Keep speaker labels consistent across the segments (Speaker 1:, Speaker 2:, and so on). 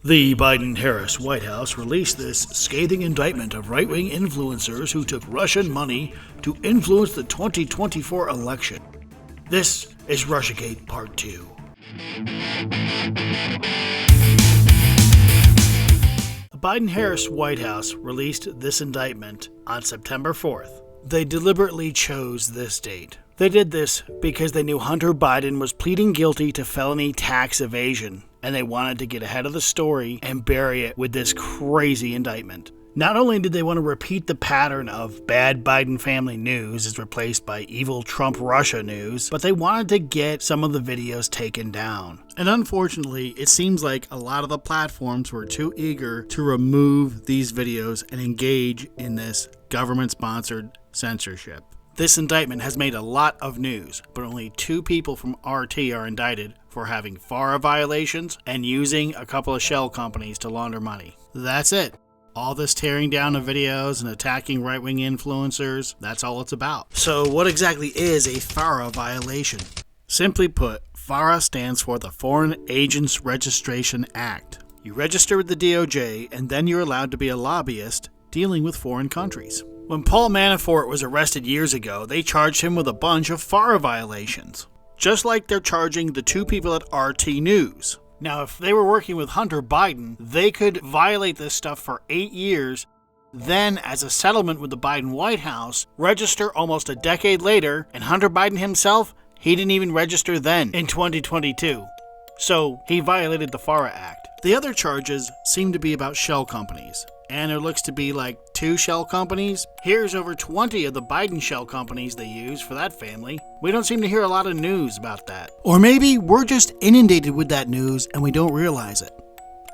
Speaker 1: The Biden-Harris White House released this scathing indictment of right-wing influencers who took Russian money to influence the 2024 election. This is Russiagate Part 2. The Biden-Harris White House released this indictment on September 4th. They deliberately chose this date. They did this because they knew Hunter Biden was pleading guilty to felony tax evasion, and they wanted to get ahead of the story and bury it with this crazy indictment. Not only did they want to repeat the pattern of bad Biden family news is replaced by evil Trump Russia news, but they wanted to get some of the videos taken down. And unfortunately, it seems like a lot of the platforms were too eager to remove these videos and engage in this government-sponsored censorship. This indictment has made a lot of news, but only 2 people from RT are indicted for having FARA violations and using a couple of shell companies to launder money. That's it. All this tearing down of videos and attacking right-wing influencers, that's all it's about. So what exactly is a FARA violation? Simply put, FARA stands for the Foreign Agents Registration Act. You register with the DOJ and then you're allowed to be a lobbyist dealing with foreign countries. When Paul Manafort was arrested years ago, they charged him with a bunch of FARA violations. Just like they're charging the 2 people at RT News. Now, if they were working with Hunter Biden, they could violate this stuff for 8 years, then as a settlement with the Biden White House, register almost a decade later, and Hunter Biden himself, he didn't even register then in 2022. So he violated the FARA Act. The other charges seem to be about shell companies. And there looks to be like 2 shell companies. Here's over 20 of the Biden shell companies they use for that family. We don't seem to hear a lot of news about that. Or maybe we're just inundated with that news and we don't realize it.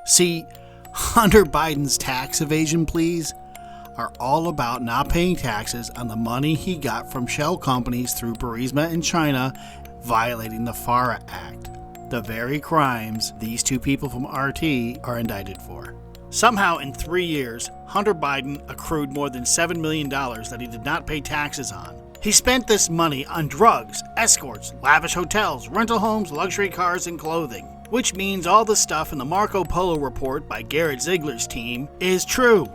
Speaker 1: See, Hunter Biden's tax evasion pleas are all about not paying taxes on the money he got from shell companies through Burisma in China, violating the FARA Act. The very crimes these 2 people from RT are indicted for. Somehow, in 3 years, Hunter Biden accrued more than $7 million that he did not pay taxes on. He spent this money on drugs, escorts, lavish hotels, rental homes, luxury cars, and clothing. Which means all the stuff in the Polo report by Garrett Ziegler's team is true.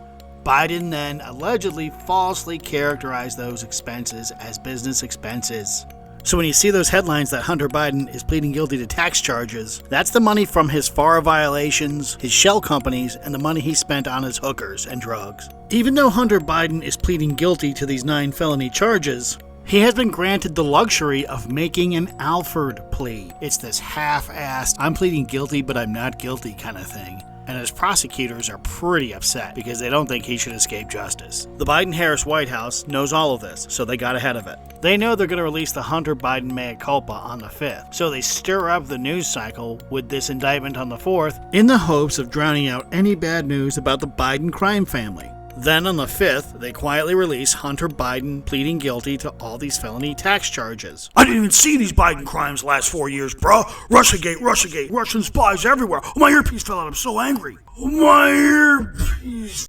Speaker 1: Biden then allegedly falsely characterized those expenses as business expenses. So when you see those headlines that Hunter Biden is pleading guilty to tax charges, that's the money from his FARA violations, his shell companies, and the money he spent on his hookers and drugs. Even though Hunter Biden is pleading guilty to these 9 felony charges, he has been granted the luxury of making an Alford plea. It's this half-assed, I'm pleading guilty but I'm not guilty kind of thing. And his prosecutors are pretty upset because they don't think he should escape justice. The Biden-Harris White House knows all of this, so they got ahead of it. They know they're going to release the Hunter Biden mea culpa on the 5th, so they stir up the news cycle with this indictment on the 4th in the hopes of drowning out any bad news about the Biden crime family. Then on the 5th, they quietly release Hunter Biden pleading guilty to all these felony tax charges. I didn't even see these Biden crimes last 4 years, bruh. Russiagate, Russian spies everywhere. Oh, my earpiece fell out. I'm so angry. Oh, my earpiece.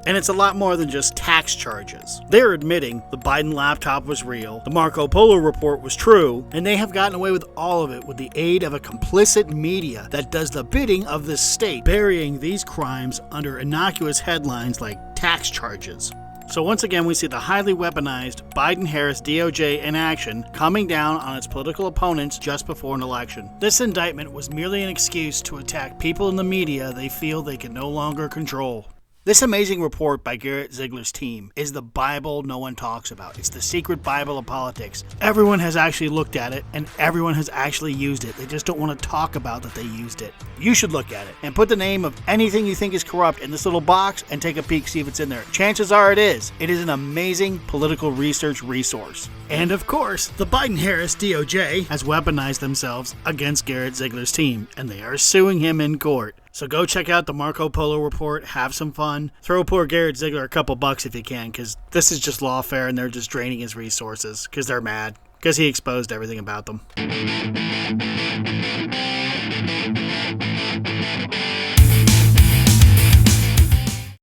Speaker 1: And it's a lot more than just tax charges. They're admitting the Biden laptop was real, the Polo report was true, and they have gotten away with all of it with the aid of a complicit media that does the bidding of the state, burying these crimes under innocuous headlines like tax charges. So once again, we see the highly weaponized Biden-Harris DOJ in action, coming down on its political opponents just before an election. This indictment was merely an excuse to attack people in the media they feel they can no longer control. This amazing report by Garrett Ziegler's team is the Bible no one talks about. It's the secret Bible of politics. Everyone has actually looked at it, and everyone has actually used it. They just don't want to talk about that they used it. You should look at it, and put the name of anything you think is corrupt in this little box, and take a peek, see if it's in there. Chances are it is. It is an amazing political research resource. And of course, the Biden-Harris DOJ has weaponized themselves against Garrett Ziegler's team, and they are suing him in court. So go check out the Polo report, have some fun, throw poor Garrett Ziegler a couple bucks if you can, because this is just lawfare and they're just draining his resources, because they're mad, because he exposed everything about them.